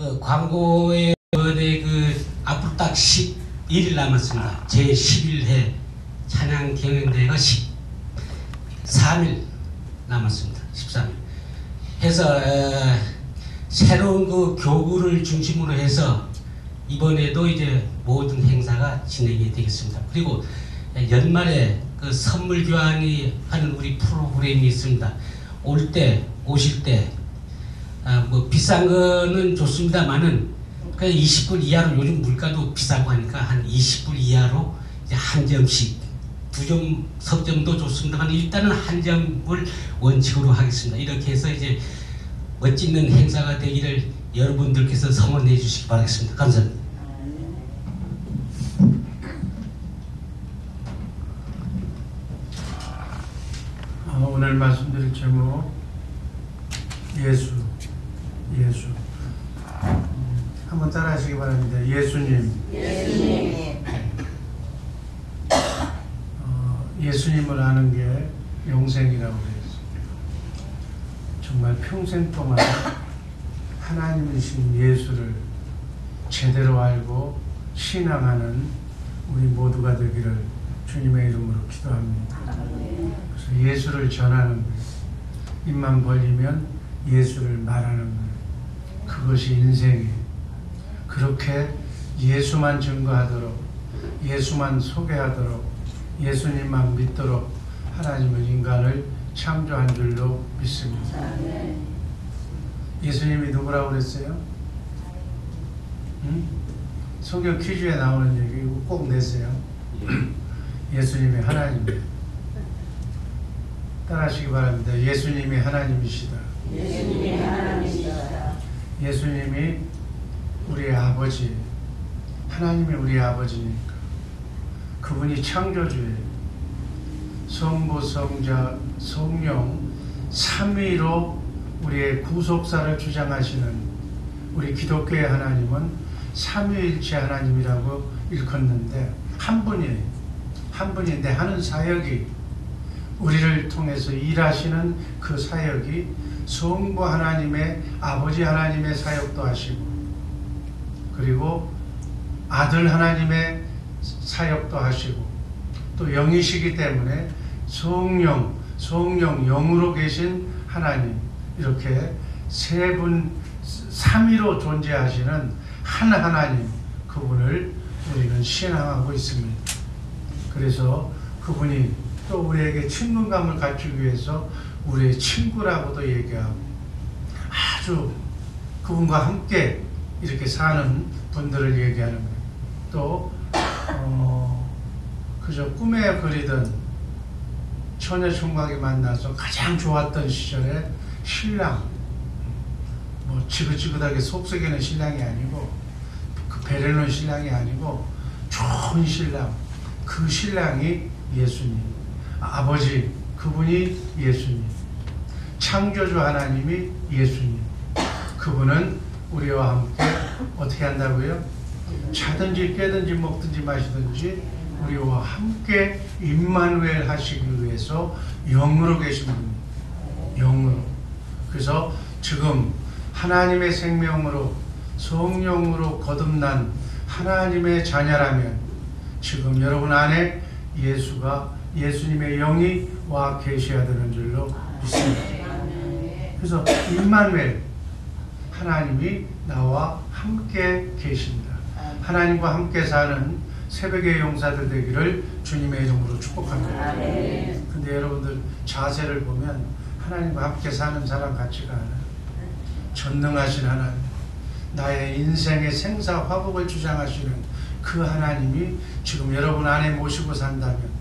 그 광고에 그 앞으로 딱 11일 남았습니다. 제 11회 찬양 경연대회가 13일 남았습니다. 13일. 해서 새로운 그 교구를 중심으로 해서 이번에도 이제 모든 행사가 진행이 되겠습니다. 그리고 연말에 그 선물 교환이 하는 우리 프로그램이 있습니다. 오실 때 뭐 비싼 거는 좋습니다만은 그냥 20불 이하로, 요즘 물가도 비싸고 하니까 한 20불 이하로 이제 한 점씩, 2점, 3점도 좋습니다만 일단은 한 점을 원칙으로 하겠습니다. 이렇게 해서 이제 멋진 행사가 되기를 여러분들께서 성원해 주시기 바라겠습니다. 감사합니다. 오늘 말씀드릴 제목 예수. 한번 따라하시기 바랍니다. 예수님. 예수님을 아는 게 영생이라고 그랬어요. 정말 평생 동안 하나님이신 예수를 제대로 알고 신앙하는 우리 모두가 되기를 주님의 이름으로 기도합니다. 그래서 예수를 전하는 거예요. 입만 벌리면 예수를 말하는 거예요. 그것이 인생이에요. 그렇게 예수만 증거하도록, 예수만 소개하도록, 예수님만 믿도록 하나님은 인간을 창조한 줄로 믿습니다. 예수님이 누구라고 그랬어요? 성경 퀴즈에 나오는 얘기 이거 꼭 내세요. 예수님이 하나님이에요. 따라하시기 바랍니다. 예수님이 하나님이시다. 예수님이 우리의 아버지, 하나님이 우리의 아버지니까 그분이 창조주예요. 성부, 성자, 성령 삼위로 우리의 구속사를 주장하시는 우리 기독교의 하나님은 삼위일체 하나님이라고 일컫는데 한 분이에요. 한 분인데 하는 사역이, 우리를 통해서 일하시는 그 사역이 성부 하나님의, 아버지 하나님의 사역도 하시고, 그리고 아들 하나님의 사역도 하시고, 또 영이시기 때문에 성령, 영으로 계신 하나님, 이렇게 세 분, 삼위로 존재하시는 한 하나님, 그분을 우리는 신앙하고 있습니다. 그래서 그분이 또 우리에게 친근감을 갖추기 위해서 우리의 친구라고도 얘기하고, 아주 그분과 함께 이렇게 사는 분들을 얘기하는 거예요. 또 그저 꿈에 그리던 처녀 총각이 만나서 가장 좋았던 시절에 신랑, 뭐 지긋지긋하게 속썩이는 신랑이 아니고, 그 배려는 신랑이 아니고 좋은 신랑, 그 신랑이 예수님, 아버지, 그분이 예수님, 창조주 하나님이 예수님, 그분은 우리와 함께 어떻게 한다고요? 자든지 깨든지 먹든지 마시든지 우리와 함께 임마누엘 하시기 위해서 영으로 계신 분입니다. 영으로. 그래서 지금 하나님의 생명으로 성령으로 거듭난 하나님의 자녀라면 지금 여러분 안에 예수님의 영이 와 계셔야 되는 줄로 믿습니다. 그래서 임마누엘, 하나님이 나와 함께 계신다. 하나님과 함께 사는 새벽의 용사들 되기를 주님의 이름으로 축복합니다. 근데 여러분들 자세를 보면 하나님과 함께 사는 사람 같지가 않아요. 전능하신 하나님, 나의 인생의 생사 화복을 주장하시는 그 하나님이 지금 여러분 안에 모시고 산다면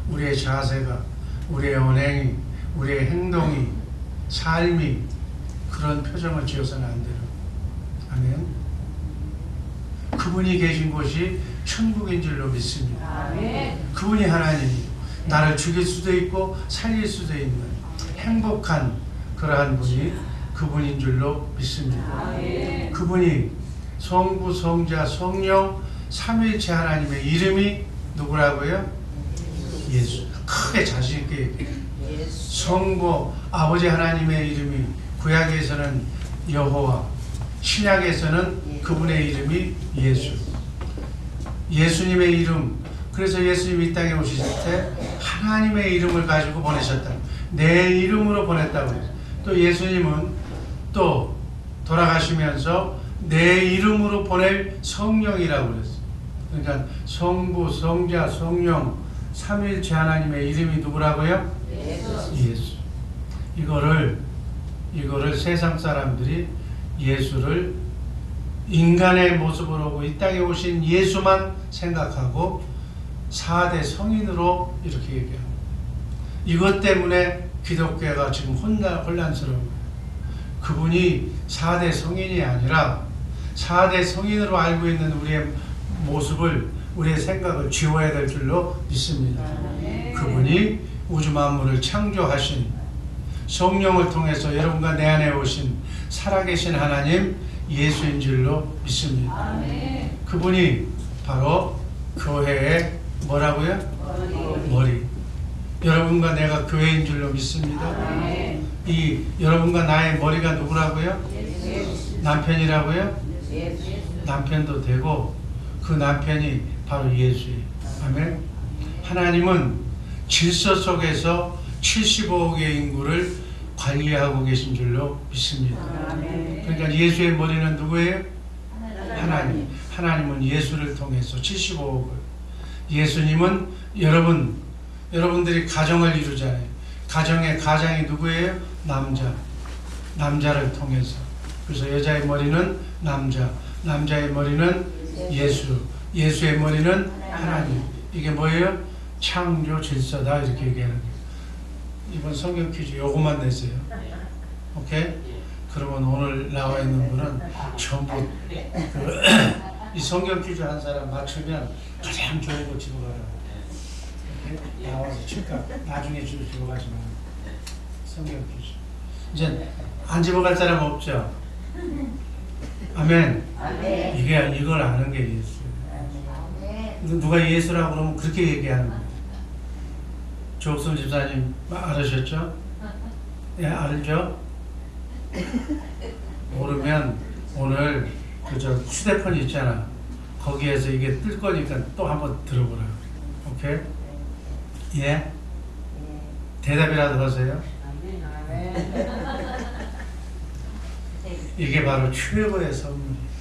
우리의 자세가, 우리의 언행이, 우리의 행동이, 삶이 그런 표정을 지어서는 안 되는. 아멘. 그분이 계신 곳이 천국인 줄로 믿습니다. 아멘. 그분이 하나님이 나를 죽일 수도 있고 살릴 수도 있는 행복한 그러한 분이 그분인 줄로 믿습니다. 아멘. 그분이 성부, 성자, 성령 삼위일체 하나님의 이름이 누구라고요? 예수. 크게 자신 있게 얘기해요. 성부 아버지 하나님의 이름이 구약에서는 여호와, 신약에서는 그분의 이름이 예수. 예수님의 이름. 그래서 예수님이 이 땅에 오셨을 때 하나님의 이름을 가지고 보내셨다. 내 이름으로 보냈다고 그랬어요. 또 예수님은 또 돌아가시면서 내 이름으로 보낼 성령이라고 그랬어요. 그러니까 성부, 성자, 성령 삼위일체 하나님의 이름이 누구라고요? 예수. 이거를 세상 사람들이 예수를 인간의 모습으로 오고 이 땅에 오신 예수만 생각하고 4대 성인으로 이렇게 얘기합니다. 이것 때문에 기독교가 지금 혼란스러운 거예요. 그분이 4대 성인이 아니라 4대 성인으로 알고 있는 우리의 모습을, 우리의 생각을 지워야 될 줄로 믿습니다. 그분이 우주 만물을 창조하신, 성령을 통해서 여러분과 내 안에 오신 살아계신 하나님 예수인 줄로 믿습니다. 그분이 바로 교회의 뭐라고요? 머리. 여러분과 내가 교회인 줄로 믿습니다. 이 여러분과 나의 머리가 누구라고요? 남편이라고요? 남편도 되고 그 남편이 바로 예수예요. 아멘. 하나님은 질서 속에서 75억의 인구를 관리하고 계신 줄로 믿습니다. 그러니까 예수의 머리는 누구예요? 하나님. 하나님은 예수를 통해서 75억을. 예수님은 여러분들이 가정을 이루잖아요. 가장이 누구예요? 남자. 남자를 통해서. 그래서 여자의 머리는 남자. 남자의 머리는 예수. 예수의 머리는 하나님. 이게 뭐예요? 창조 질서다 이렇게 얘기하는 거예요. 이번 성경 퀴즈 요것만 내세요. 오케이? 그러면 오늘 나와 있는 분은 전부 이 성경 퀴즈 한 사람 맞추면 가장 좋은 거 집어 가라. 오케이? 나와서 칠까? 나중에 집어 가지 마. 성경 퀴즈. 이제 안 집어 갈 사람 없죠? 아멘. 이걸 아는 게 예수예요. 누가 예수라고 그러면 그렇게 얘기하는 거예요. 조옥순 집사님 알으셨죠? 예, 알죠? 모르면 오늘 그저 휴대폰 있잖아. 거기에서 이게 뜰 거니까 또 한번 들어보라. 오케이? 예? 대답이라도 하세요. 이게 바로 최고의 선물이에요.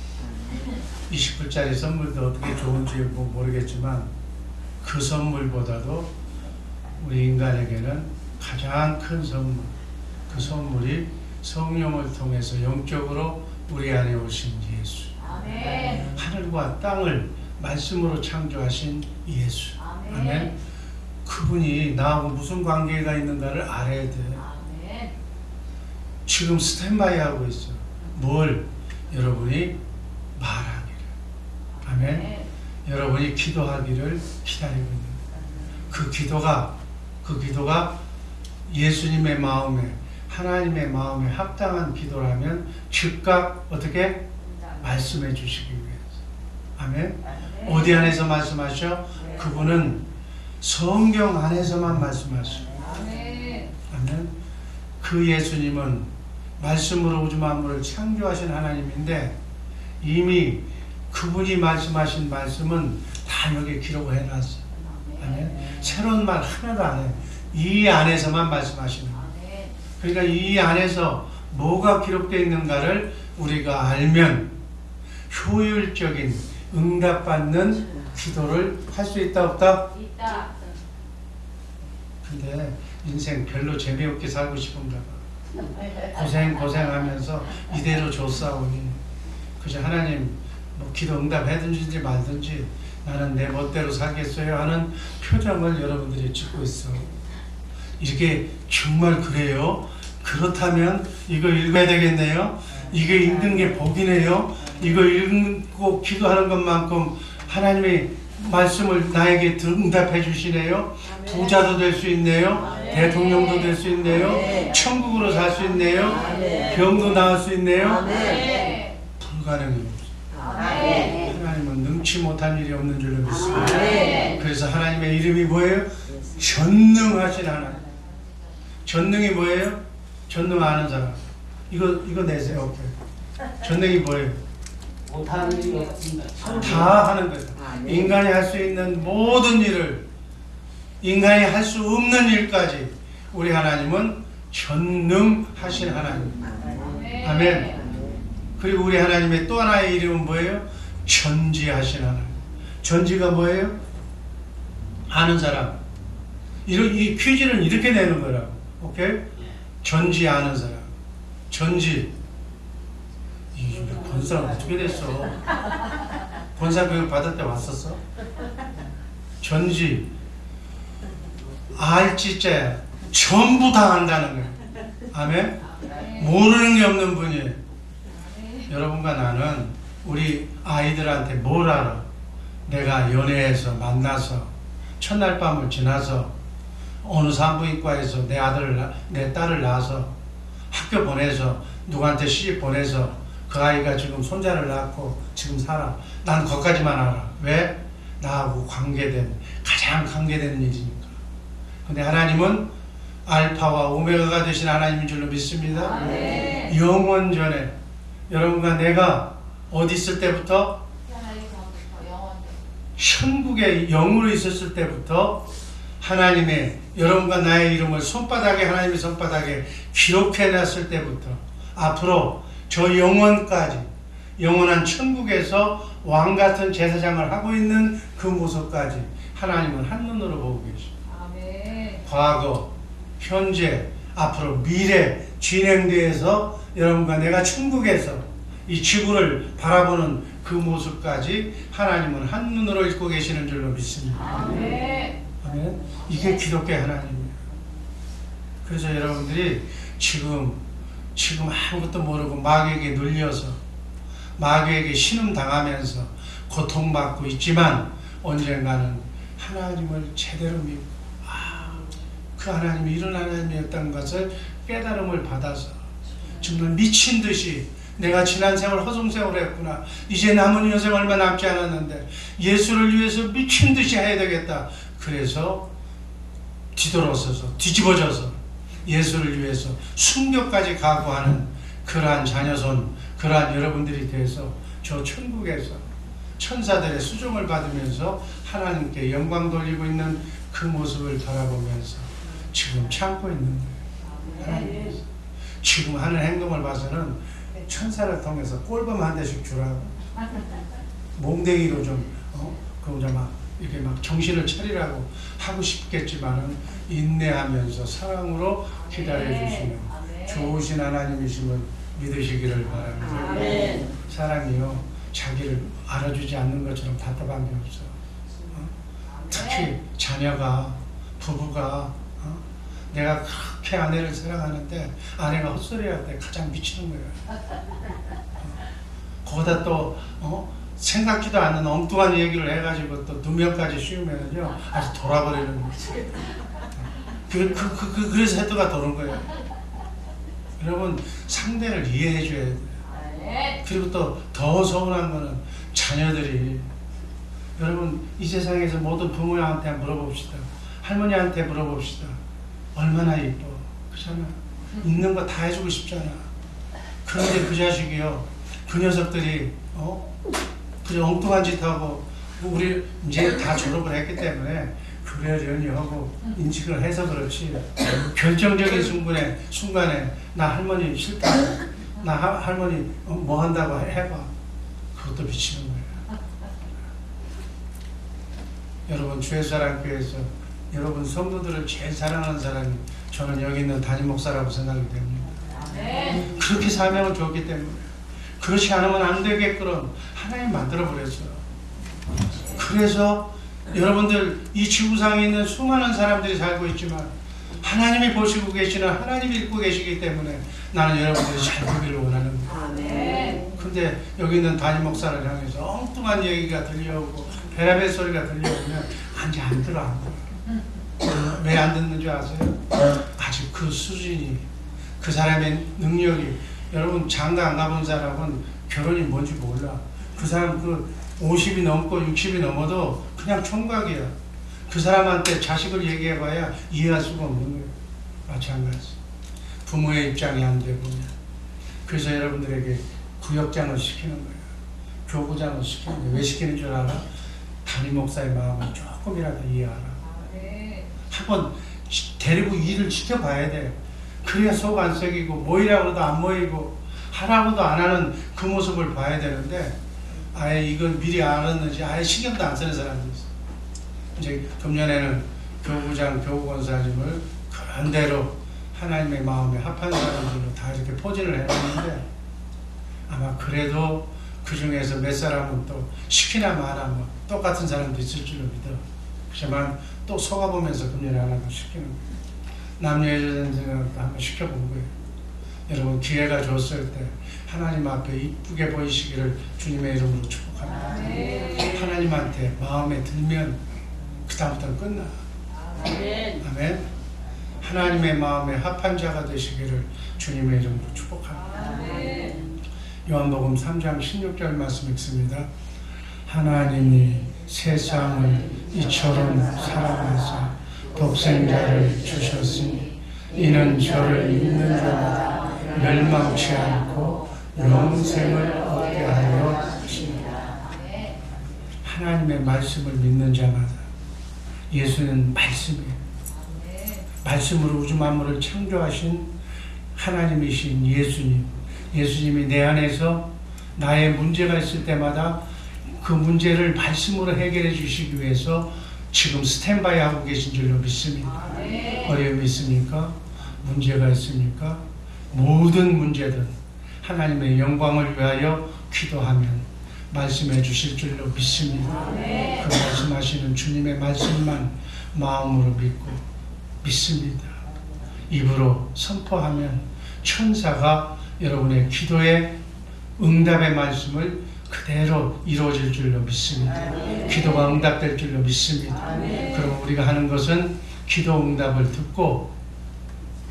20불짜리 선물도 어떻게 좋은지 모르겠지만 그 선물보다도 우리 인간에게는 가장 큰 선물, 그 선물이 성령을 통해서 영적으로 우리 안에 오신 예수. 아멘. 하늘과 땅을 말씀으로 창조하신 예수. 아멘. 아멘. 그분이 나하고 무슨 관계가 있는가를 알아야 돼. 아멘. 지금 스탠바이 하고 있어. 뭘? 여러분이 말하기를. 아멘. 아멘. 여러분이 기도하기를 기다리고 있는 그 기도가 예수님의 마음에, 하나님의 마음에 합당한 기도라면 즉각 어떻게? 말씀해 주시기 위해서. 아멘. 어디 안에서 말씀하셔? 그분은 성경 안에서만 말씀하셔. 아멘. 그 예수님은 말씀으로 우주 만물을 창조하신 하나님인데 이미 그분이 말씀하신 말씀은 다 여기 기록을 해놨어. 아멘. 새로운 말 하나도 안 해. 이 안에서만 말씀하시는 거예요. 그러니까 이 안에서 뭐가 기록되어 있는가를 우리가 알면 효율적인 응답받는 기도를 할 수 있다 없다? 있다. 근데 인생 별로 재미없게 살고 싶은가 봐. 고생하면서 이대로 줬사오니 그저 하나님 뭐 기도 응답해든지 말든지 나는 내 멋대로 살겠어요 하는 표정을 여러분들이 짓고 있어. 이렇게 정말 그래요? 그렇다면 이거 읽어야 되겠네요? 이거 읽는 게 복이네요? 이거 읽고 기도하는 것만큼 하나님의 말씀을 나에게 응답해 주시네요? 부자도 될 수 있네요? 대통령도 될 수 있네요? 천국으로 살 수 있네요? 병도 나을 수 있네요? 불가능해요. 하나님은 능치 못한 일이 없는 줄로 믿습니다. 그래서 하나님의 이름이 뭐예요? 전능하신 하나님. 전능이 뭐예요? 전능 아는 사람. 이거 내세요. 오케이. 전능이 뭐예요? 못하는 일이 없습니다. 다 하는 거죠. 인간이 할 수 있는 모든 일을, 인간이 할 수 없는 일까지 우리 하나님은 전능하신 하나님. 아멘. 그리고 우리 하나님의 또 하나의 이름은 뭐예요? 전지하신 하나님. 전지가 뭐예요? 아는 사람. 이 퀴즈는 이렇게 내는 거라고. 오케이? 전지 아는 사람. 전지. 이 권사가 어떻게 됐어? 권사 교육 받을 때 왔었어? 전지. 알지자야. 전부 다 안다는 거예요. 아멘? 모르는 게 없는 분이에요. 여러분과 나는 우리 아이들한테 뭘 알아? 내가 연애해서 만나서 첫날 밤을 지나서 어느 산부인과에서 내 아들을 내 딸을 낳아서 학교 보내서 누구한테 시집 보내서 그 아이가 지금 손자를 낳고 지금 살아. 난 그것까지만 알아. 왜? 나하고 가장 관계되는 일이니까. 근데 하나님은 알파와 오메가가 되신 하나님인 줄로 믿습니다. 영원 전에 여러분과 내가 어디 있을 때부터? 천국에 영으로 있었을 때부터 하나님의 여러분과 나의 이름을 손바닥에 하나님의 손바닥에 기록해놨을 때부터 앞으로 저 영원까지 영원한 천국에서 왕같은 제사장을 하고 있는 그 모습까지 하나님은 한눈으로 보고 계십니다. 과거, 현재, 앞으로 미래 진행대에서 여러분과 내가 천국에서 이 지구를 바라보는 그 모습까지 하나님은 한눈으로 읽고 계시는 줄로 믿습니다. 아멘. 이게 기독교의 하나님이에요. 그래서 여러분들이 지금 아무것도 모르고 마귀에게 눌려서 마귀에게 신음당하면서 고통받고 있지만 언젠가는 하나님을 제대로 믿고 그 하나님이 이런 하나님이었다는 것을 깨달음을 받아서 정말 미친 듯이 내가 지난 세월 허송세월을 했구나. 이제 남은 여생 얼마 남지 않았는데 예수를 위해서 미친 듯이 해야 되겠다. 그래서 뒤돌아서서 뒤집어져서 예수를 위해서 순교까지 각오하는 그러한 자녀손, 그러한 여러분들이 돼서 저 천국에서 천사들의 수종을 받으면서 하나님께 영광 돌리고 있는 그 모습을 바라보면서 지금 참고 있는 거예요. 하나님께서 지금 하는 행동을 봐서는 천사를 통해서 꼴범 한 대씩 주라고 몽댕이로 좀 막 이렇게 막 정신을 차리라고 하고 싶겠지만은 인내하면서 사랑으로 기다려주시는 좋으신 하나님이심을 믿으시기를 바랍니다. 사람이요 자기를 알아주지 않는 것처럼 답답한 게 없어. 특히 자녀가, 부부가 내가 그렇게 아내를 사랑하는데 아내가 헛소리할 때 가장 미치는 거야. 거기다 또 생각지도 않는 엉뚱한 얘기를 해가지고 또 누명까지 씌우면요 아주 돌아버리는 거지. 그래서 헤드가 도는 거예요. 여러분 상대를 이해해 줘야 돼요. 그리고 또 더 서운한 거는 자녀들이 여러분 이 세상에서 모든 부모한테 물어봅시다. 할머니한테 물어봅시다. 얼마나 이뻐. 그렇잖아. 있는 거 다 해주고 싶잖아. 그런데 그 자식이요 그 녀석들이 그래 엉뚱한 짓 하고 우리 이제 다 졸업을 했기 때문에 그러려니 하고 인식을 해서 그렇지 결정적인 순간에 나 할머니 싫다. 나 할머니 뭐 한다고 해봐. 그것도 미치는 거예요. 여러분 주의사랑교회에서 여러분 성도들을 제일 사랑하는 사람이 저는 여기 있는 담임 목사라고 생각이 됩니다. 그렇게 사명을 줬기 때문에 그렇지 않으면 안 되게끔 하나님 만들어버렸어요. 그래서 여러분들 이 지구상에 있는 수많은 사람들이 살고 있지만 하나님이 보시고 계시는 하나님이 읽고 계시기 때문에 나는 여러분들이 잘 보기를 원하는 거예요. 근데 여기 있는 담임 목사를 향해서 엉뚱한 얘기가 들려오고 베라벨 소리가 들려오면 이제 안 들어. 왜 안 듣는 줄 아세요? 아직 그 수준이 그 사람의 능력이 여러분 장가 안 가본 사람은 결혼이 뭔지 몰라. 그 사람 그 50이 넘고 60이 넘어도 그냥 총각이야. 그 사람한테 자식을 얘기해봐야 이해할 수가 없는 거예요. 마찬가지. 부모의 입장이 안 되고. 그래서 여러분들에게 그 구역장을 시키는 거예요. 교구장을 시키는 거예요. 왜 시키는 줄 알아? 담임 목사의 마음을 조금이라도 이해하라. 한번 데리고 일을 시켜봐야 돼요. 그래야 속 안 썩이고 모이라고 해도 안 모이고 하라고도 안 하는 그 모습을 봐야 되는데 아예 이걸 미리 알았는지 아예 신경도 안 쓰는 사람들이 있어요. 이제 금년에는 교구장, 교구권사님을 그런 대로 하나님의 마음에 합한 사람들로 다 이렇게 포진을 해놨는데 아마 그래도 그 중에서 몇 사람은 또 시키나 마나 뭐 똑같은 사람도 있을 줄로 믿어. 하지만 또 속아보면서 금년에 하나도 시키는 거예요. 남녀 여자들한테 한번 시켜본 거예요. 여러분 기회가 줬을 때 하나님 앞에 이쁘게 보이시기를 주님의 이름으로 축복합니다. 하나님한테 마음에 들면 그 다음부터는 끝나. 아멘. 하나님의 마음에 합한 자가 되시기를 주님의 이름으로 축복합니다. 요한복음 3장 16절 말씀 읽습니다. 하나님이 세상을 이처럼 사랑하사 독생자를 주셨으니 이는 저를 믿는 자마다 멸망치 않고 영생을 얻게 하려 하십니다. 하나님의 말씀을 믿는 자마다 예수는 말씀이에요. 말씀으로 우주 만물을 창조하신 하나님이신 예수님. 예수님이 내 안에서 나의 문제가 있을 때마다 그 문제를 말씀으로 해결해 주시기 위해서 지금 스탠바이 하고 계신 줄로 믿습니다. 어려움이 있습니까? 문제가 있습니까? 모든 문제든 하나님의 영광을 위하여 기도하면 말씀해 주실 줄로 믿습니다. 그 말씀하시는 주님의 말씀만 마음으로 믿고 믿습니다. 입으로 선포하면 천사가 여러분의 기도의 응답의 말씀을 그대로 이루어질 줄로 믿습니다. 기도가 응답될 줄로 믿습니다. 그럼 우리가 하는 것은 기도 응답을 듣고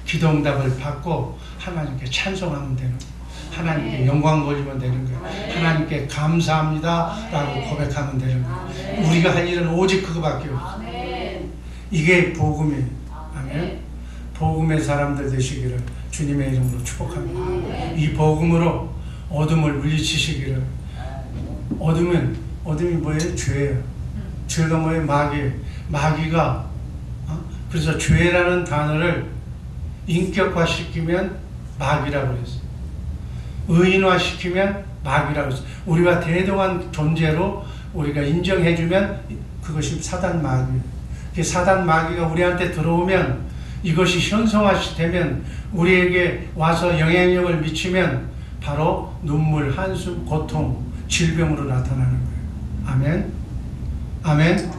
기도 응답을 받고 하나님께 찬송하면 되는 거예요. 하나님께 영광 돌리면 되는 거예요. 하나님께 감사합니다 라고 고백하면 되는 거예요. 우리가 할 일은 오직 그거밖에 없어요. 이게 복음이에요. 아멘. 복음의 사람들 되시기를 주님의 이름으로 축복합니다. 이 복음으로 어둠을 물리치시기를. 어둠이 뭐예요? 죄예요. 죄가 뭐예요? 마귀예요. 마귀가 그래서 죄라는 단어를 인격화시키면 마귀라고 그랬어요. 의인화시키면 마귀라고 했어요. 우리가 대등한 존재로 우리가 인정해주면 그것이 사단 마귀예요. 사단 마귀가 우리한테 들어오면 이것이 현성화되면 우리에게 와서 영향력을 미치면 바로 눈물, 한숨, 고통, 질병으로 나타나는 거예요. 아멘. 아멘.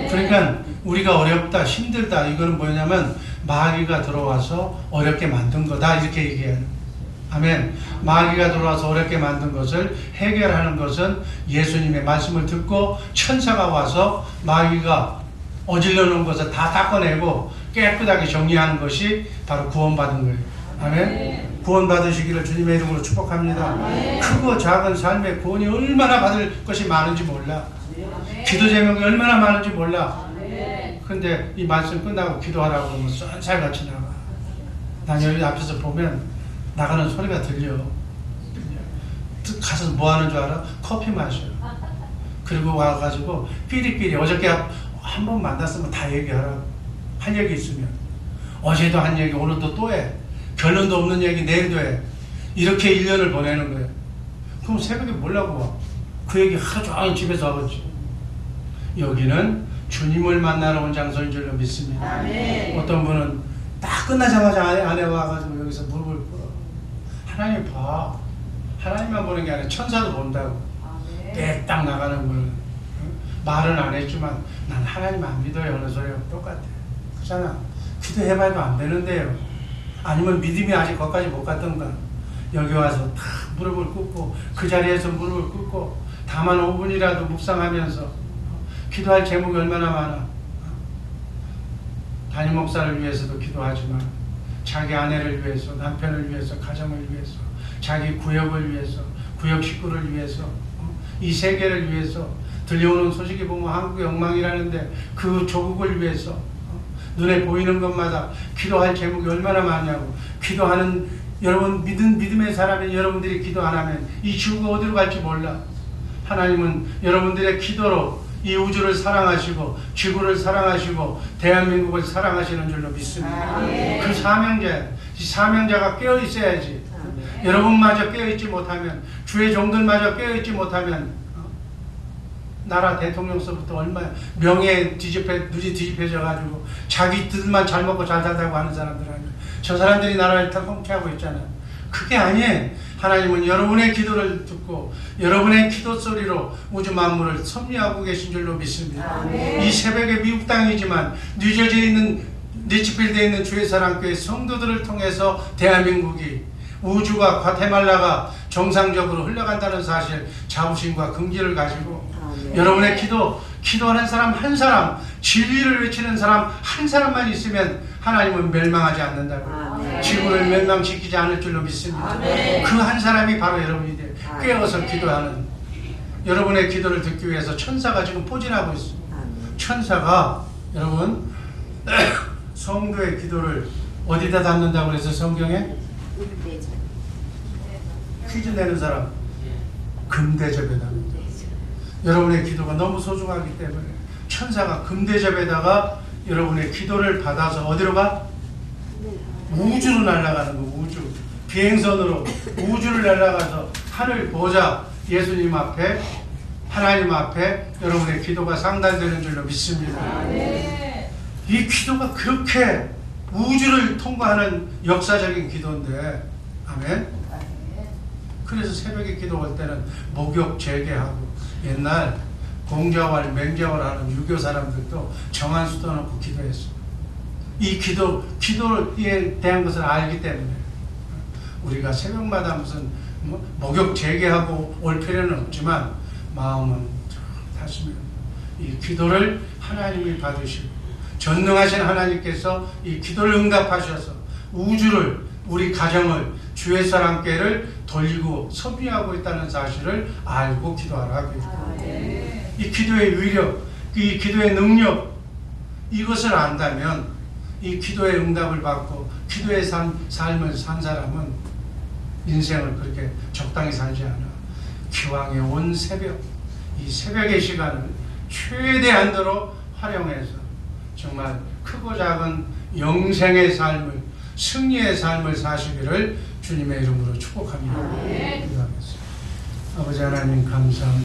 그러니까 우리가 어렵다, 힘들다 이거는 뭐냐면 마귀가 들어와서 어렵게 만든 거다 이렇게 얘기해요. 아멘. 마귀가 들어와서 어렵게 만든 것을 해결하는 것은 예수님의 말씀을 듣고 천사가 와서 마귀가 어질러 놓은 것을 다 닦아내고 깨끗하게 정리하는 것이 바로 구원받은 거예요. 아멘. 구원받으시기를 주님의 이름으로 축복합니다. 크고 작은 삶의 구원이 얼마나 받을 것이 많은지 몰라. 기도 제목이 얼마나 많은지 몰라. 근데 이 말씀 끝나고 기도하라고 그러면 쏜살같이 나가. 난 여기 앞에서 보면 나가는 소리가 들려. 가서 뭐 하는 줄 알아? 커피 마셔. 그리고 와가지고 삐리삐리 어저께 한 번 만났으면 다 얘기하라고. 할 얘기 있으면 어제도 한 얘기 오늘도 또 해. 결론도 없는 얘기 내일도 해. 이렇게 1년을 보내는 거예요. 그럼 새벽에 뭐라고 와? 그 얘기 하루 종일 집에서 하겠지. 여기는 주님을 만나러 온 장소인 줄로 믿습니다. 아멘. 어떤 분은 딱 끝나자마자 안에 와가지고 여기서 무릎을 꿇어. 하나님 봐. 하나님만 보는 게 아니라 천사도 본다고. 딱 나가는 분은 말은 안 했지만 난 하나님 안 믿어요. 어느 소리하고 똑같아. 그렇잖아. 기도해봐도 안 되는데요. 아니면 믿음이 아직 거기까지 못 갔던가. 여기 와서 다 무릎을 꿇고 그 자리에서 무릎을 꿇고 다만 5분이라도 묵상하면서 기도할 제목이 얼마나 많아. 담임 목사를 위해서도 기도하지만 자기 아내를 위해서, 남편을 위해서, 가정을 위해서, 자기 구역을 위해서, 구역 식구를 위해서, 이 세계를 위해서. 들려오는 소식이 보면 한국의 엉망이라는데 그 조국을 위해서 눈에 보이는 것마다 기도할 제목이 얼마나 많냐고. 기도하는 여러분 믿음의 사람인 여러분들이 기도 안 하면 이 지구가 어디로 갈지 몰라. 하나님은 여러분들의 기도로 이 우주를 사랑하시고 지구를 사랑하시고 대한민국을 사랑하시는 줄로 믿습니다. 그 사명자, 이 사명자가 깨어 있어야지. 여러분마저 깨어 있지 못하면, 주의 종들마저 깨어 있지 못하면 나라 대통령서부터 얼마나 명예 눈이 뒤집혀져 가지고 자기들만 잘 먹고 잘 살다고 하는 사람들 아니에요. 저 사람들이 나라를 다 통치하고 있잖아요. 그게 아니에요. 하나님은 여러분의 기도를 듣고 여러분의 기도 소리로 우주 만물을 섭리하고 계신 줄로 믿습니다. 이 새벽에 미국 땅이지만 뉴저지에 있는 리치필드에 있는 주의 사랑교회 성도들을 통해서 대한민국이 우주가 과테말라가 정상적으로 흘러간다는 사실, 자부심과 긍지를 가지고 여러분의 기도하는 사람 한 사람, 진리를 외치는 사람 한 사람만 있으면 하나님은 멸망하지 않는다고, 지구를 멸망시키지 않을 줄로 믿습니다. 그 한 사람이 바로 여러분이 돼요. 깨어서 기도하는, 여러분의 기도를 듣기 위해서 천사가 지금 포진하고 있습니다. 천사가 여러분 성도의 기도를 어디다 담는다고 해서 성경에 퀴즈 내는 사람 금대접에 담는다. 여러분의 기도가 너무 소중하기 때문에 천사가 금대접에다가 여러분의 기도를 받아서 어디로 가? 우주로 날아가는 거. 우주 비행선으로 우주를 날아가서 하늘 보좌 예수님 앞에, 하나님 앞에 여러분의 기도가 상달되는 줄로 믿습니다. 이 기도가 그렇게 우주를 통과하는 역사적인 기도인데, 아멘. 그래서 새벽에 기도 올 때는 목욕 재개하고, 옛날 공자왈 맹자왈 하는 유교 사람들도 정한 수도 놓고 기도했어. 이 기도에 대한 것을 알기 때문에 우리가 새벽마다 무슨 목욕 재개하고 올 필요는 없지만 마음은 다시면 이 기도를 하나님이 받으시고 전능하신 하나님께서 이 기도를 응답하셔서 우주를, 우리 가정을, 주의 사랑교회를 돌리고 섭리하고 있다는 사실을 알고 기도하라. 이 기도의 위력, 이 기도의 능력, 이것을 안다면 이 기도의 응답을 받고 기도의 삶을 산 사람은 인생을 그렇게 적당히 살지 않아. 기왕에 온 새벽, 이 새벽의 시간을 최대한도로 활용해서 정말 크고 작은 영생의 삶을, 승리의 삶을 사시기를 주님의 이름으로 축복합니다. 기도하겠습니다. 아버지 하나님 감사합니다.